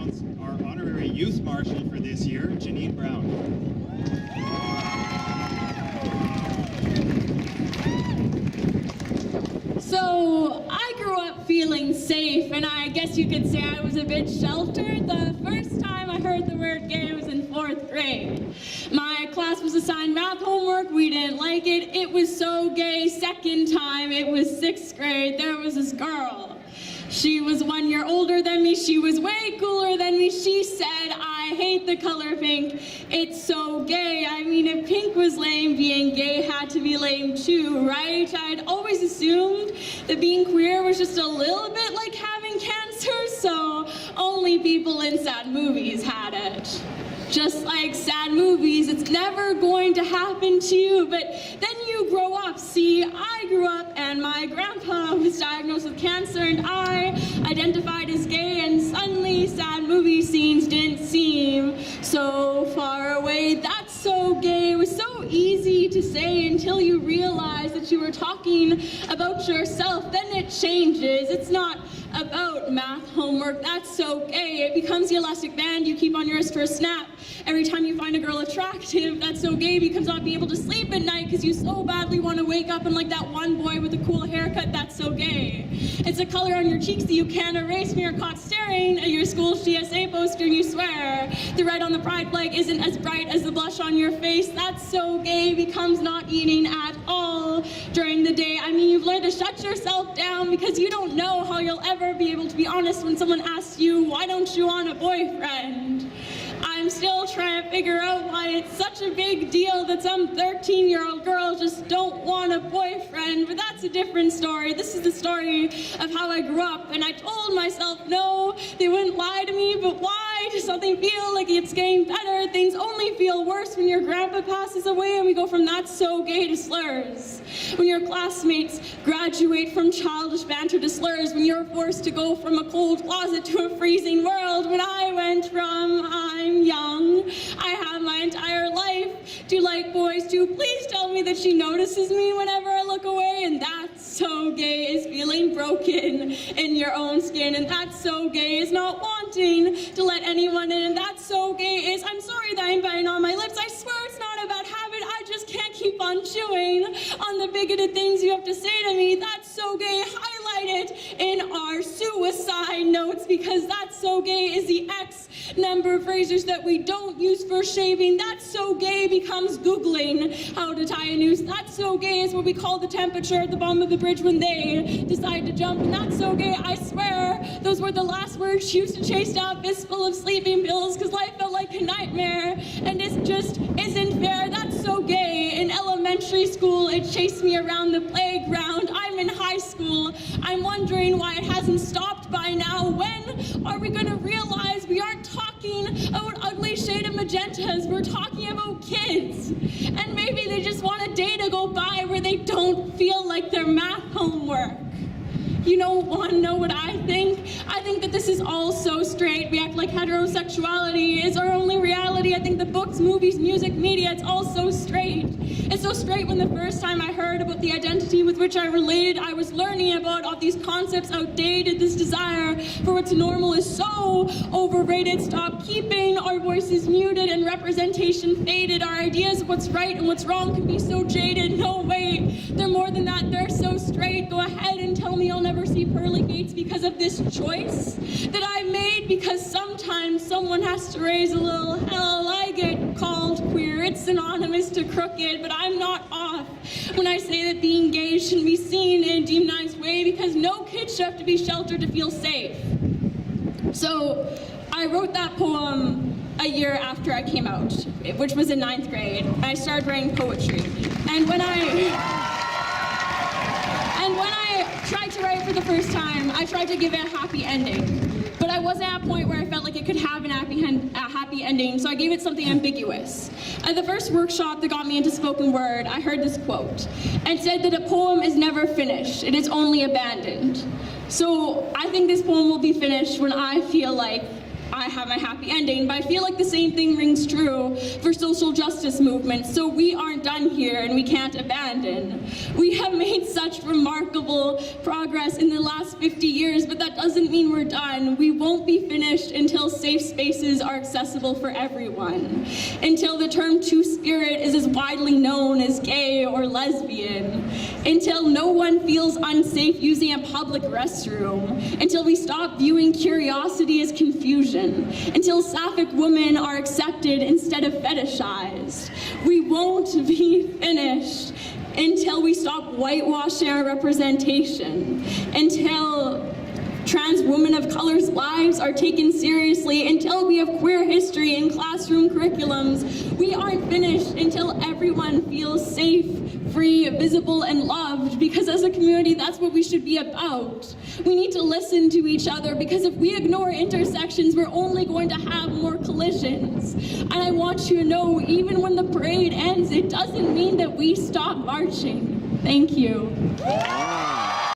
announce our honorary youth marshal for this year, Janine Brown. So, I grew up feeling safe, and I guess you could say I was a bit sheltered. The first time I heard the word gay was in 4th grade. My class was assigned math homework, we didn't like it. It was so gay. Second time, it was 6th grade, there was this girl. She was 1 year older than me, she was way cooler than me. She said, "I hate the color pink, it's so gay." I mean, if pink was lame, being gay had to be lame too, right? I'd always assumed that being queer was just a little bit like having cancer, so only people in sad movies had it. Just like sad movies, it's never going to happen to you, but then you grow up. See, I grew up and my grandpa was diagnosed with cancer and I identified as gay, and suddenly sad movie scenes didn't seem so far away. That's so gay. It was so easy to say until you realize that you were talking about yourself. Then it changes. It's not about math homework. That's so gay. It becomes the elastic band you keep on your wrist for a snap. Every time you find a girl attractive, that's so gay, becomes not being able to sleep at night because you so badly want to wake up and like that one boy with a cool haircut. That's so gay. It's a color on your cheeks that you can't erase when you're caught staring at your school's GSA poster and you swear the red on the pride flag isn't as bright as the blush on your face. That's so gay, becomes not eating at all during the day. I mean, you've learned to shut yourself down because you don't know how you'll ever be able to be honest when someone asks you, "Why don't you want a boyfriend?" I'm still trying to figure out why it's such a big deal that some 13-year-old girls just don't want a boyfriend, but that's a different story. This is the story of how I grew up, and I told myself, no, they wouldn't lie to me, but why does something feel like it's getting better? Things only feel worse when your grandpa passes away and we go from that's so gay to slurs. When your classmates graduate from childish banter to slurs, when you're forced to go from a cold closet to a freezing world, when I went from I'm young, I have my entire life to like boys to please tell me that she notices me whenever I look away, and that's so gay is feeling broken in your own skin, and that's so gay is not wanting to let anyone in, and that's so gay is I'm sorry that I'm biting on my lips, I swear it's not about habit, I just can't keep on chewing on the bigoted things you have to say to me. That's so gay, highlight it in our suicide notes, because that's so gay is the X number of phrases that we don't use for shaving. That's so gay becomes Googling how to tie a noose. That's so gay is what we call the temperature at the bottom of the bridge when they decide to jump. And that's so gay, I swear, those were the last words she used to chase down a fistful of sleeping pills because life felt like a nightmare and it just isn't fair. That's so gay. In elementary school, it chased me around the playground. I'm in high school. I'm wondering why it hasn't stopped by now. When are we going to realize we aren't talking about ugly shade of magentas? We're talking about kids. And maybe they just want a day to go by where they don't feel like their math homework. You don't want to know what I think? I think that this is all so straight. We act like heterosexuality is our only reality. I think the books, movies, music, media, it's all so straight. It's so straight when the first time I heard about the identity with which I related, I was learning about all these concepts outdated. This desire for what's normal is so overrated. Stop keeping our voices muted and representation faded. Our ideas of what's right and what's wrong can be so jaded. No, wait, they're more than that. They're so straight. Go ahead and tell me I'll never see pearly gates because of this choice that I made, because sometimes someone has to raise a little hell. I get called queer. It's synonymous to crooked, but I'm not off when I say that being gay shouldn't be seen in a demonized way, because no kid should have to be sheltered to feel safe. So I wrote that poem a year after I came out, which was in 9th grade. I started writing poetry. And when I tried to write for the first time, I tried to give it a happy ending. But I wasn't at a point where I felt like it could have a happy ending, so I gave it something ambiguous. At the first workshop that got me into spoken word, I heard this quote, and said that a poem is never finished, it is only abandoned. So I think this poem will be finished when I feel like I have my happy ending, but I feel like the same thing rings true for social justice movements, so we aren't done here and we can't abandon. We have made such remarkable progress in the last 50 years, but that doesn't mean we're done. We won't be finished until safe spaces are accessible for everyone, until the term two-spirit is as widely known as gay or lesbian, until no one feels unsafe using a public restroom, until we stop viewing curiosity as confusion, until sapphic women are accepted instead of fetishized. We won't be finished until we stop whitewashing our representation, until trans women of color's lives are taken seriously, until we have queer history in classroom curriculums. We aren't finished until everyone feels safe, free, visible, and loved, because as a community, that's what we should be about. We need to listen to each other, because if we ignore intersections, we're only going to have more collisions. And I want you to know, even when the parade ends, it doesn't mean that we stop marching. Thank you.